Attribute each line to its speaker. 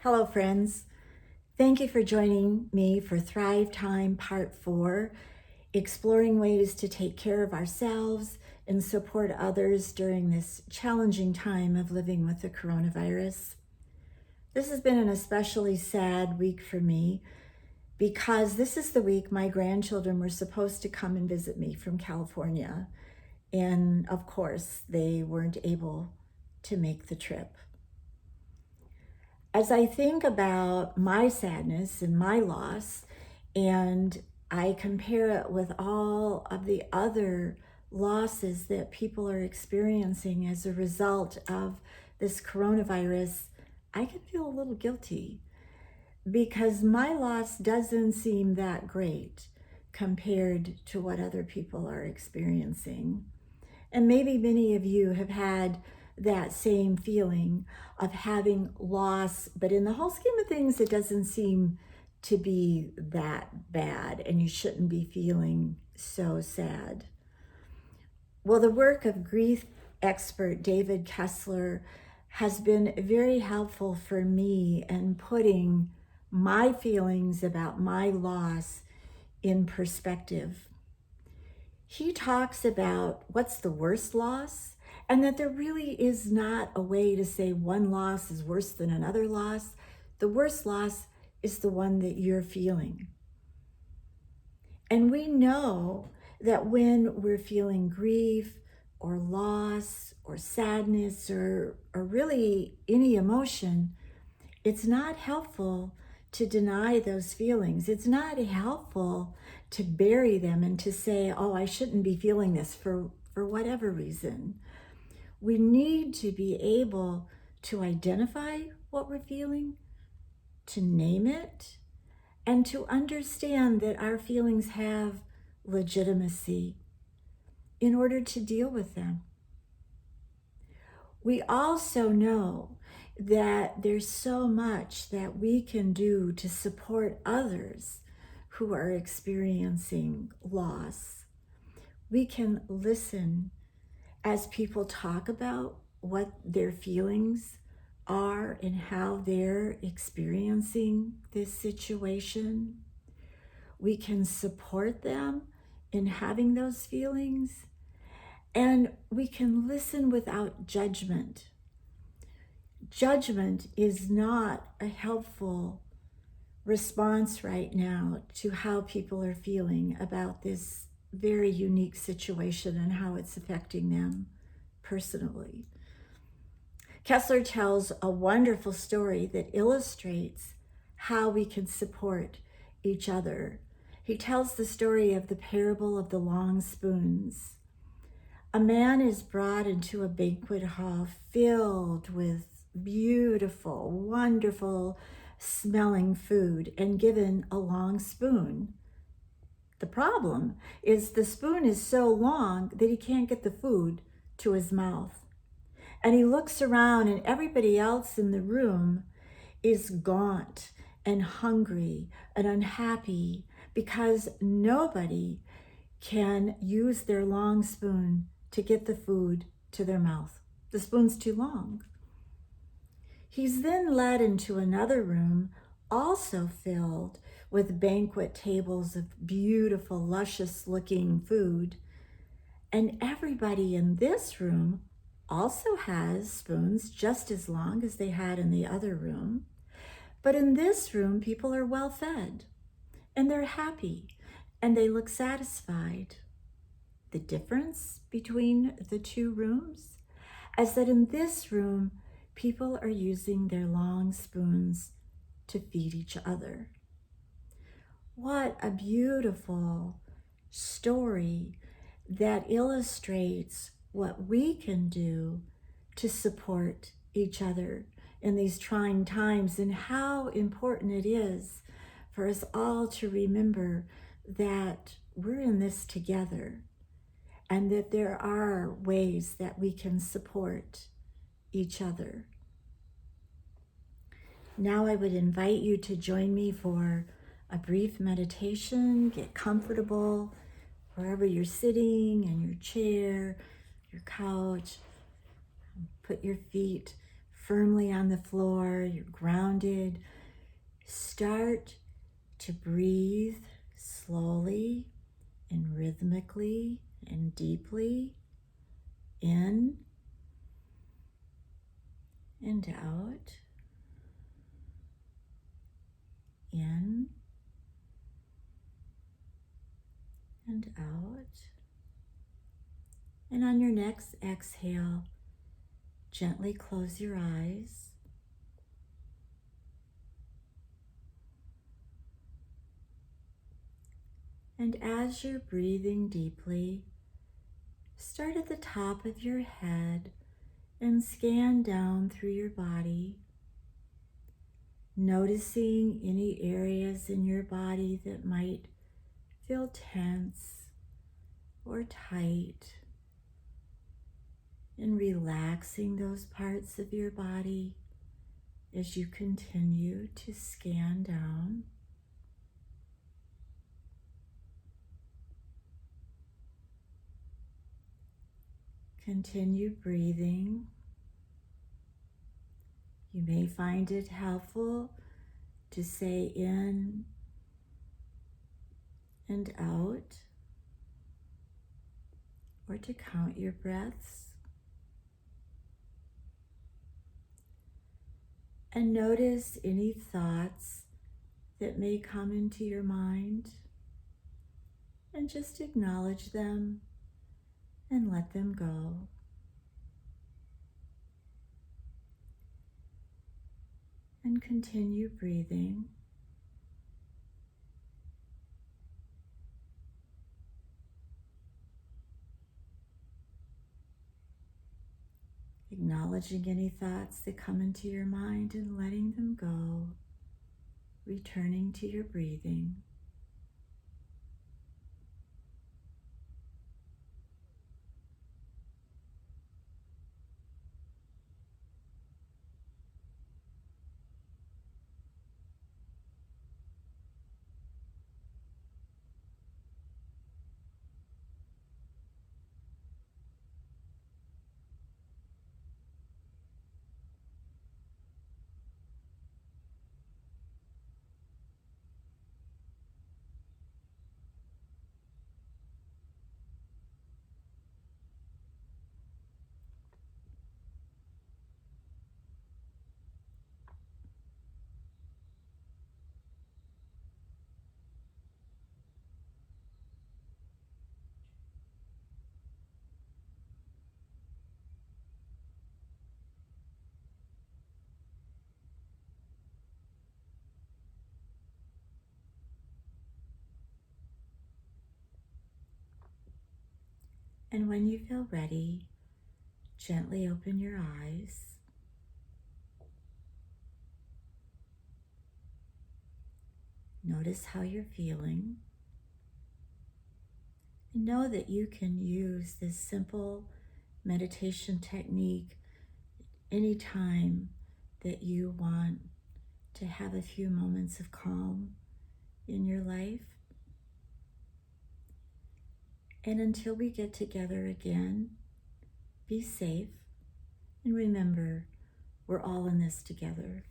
Speaker 1: Hello, friends. Thank you for joining me for Thrive Time Part 4, exploring ways to take care of ourselves and support others during this challenging time of living with the coronavirus. This has been an especially sad week for me because this is the week my grandchildren were supposed to come and visit me from California. And of course, they weren't able to make the trip. As I think about my sadness and my loss, and I compare it with all of the other losses that people are experiencing as a result of this coronavirus, I can feel a little guilty because my loss doesn't seem that great compared to what other people are experiencing. And maybe many of you have had that same feeling of having loss, but in the whole scheme of things, it doesn't seem to be that bad, and you shouldn't be feeling so sad. Well, the work of grief expert David Kessler has been very helpful for me in putting my feelings about my loss in perspective. He talks about what's the worst loss, and that there really is not a way to say one loss is worse than another loss. The worst loss is the one that you're feeling. And we know that when we're feeling grief or loss or sadness or really any emotion, it's not helpful to deny those feelings. It's not helpful to bury them and to say, oh, I shouldn't be feeling this for whatever reason. We need to be able to identify what we're feeling, to name it, and to understand that our feelings have legitimacy in order to deal with them. We also know that there's so much that we can do to support others who are experiencing loss. We can listen as people talk about what their feelings are and how they're experiencing this situation. We can support them in having those feelings, and we can listen without judgment. Judgment is not a helpful response right now to how people are feeling about this very unique situation and how it's affecting them personally. Kessler tells a wonderful story that illustrates how we can support each other. He tells the story of the parable of the long spoons. A man is brought into a banquet hall filled with beautiful, wonderful smelling food and given a long spoon. The problem is the spoon is so long that he can't get the food to his mouth. And he looks around and everybody else in the room is gaunt and hungry and unhappy because nobody can use their long spoon to get the food to their mouth. The spoon's too long. He's then led into another room, also filled with banquet tables of beautiful, luscious-looking food. And everybody in this room also has spoons just as long as they had in the other room. But in this room, people are well fed, and they're happy, and they look satisfied. The difference between the two rooms is that in this room, people are using their long spoons to feed each other. What a beautiful story that illustrates what we can do to support each other in these trying times, and how important it is for us all to remember that we're in this together and that there are ways that we can support each other. Now I would invite you to join me for a brief meditation. Get comfortable wherever you're sitting, in your chair, your couch. Put your feet firmly on the floor, you're grounded. Start to breathe slowly and rhythmically and deeply in and out, in and out. And on your next exhale, gently close your eyes. And as you're breathing deeply, start at the top of your head and scan down through your body, noticing any areas in your body that might feel tense or tight, and relaxing those parts of your body as you continue to scan down. Continue breathing. You may find it helpful to say in and out, or to count your breaths. And notice any thoughts that may come into your mind, and just acknowledge them and let them go. And continue breathing. Acknowledging any thoughts that come into your mind and letting them go, returning to your breathing. And when you feel ready, gently open your eyes. Notice how you're feeling. And know that you can use this simple meditation technique anytime that you want to have a few moments of calm in your life. And until we get together again, be safe, and remember, we're all in this together.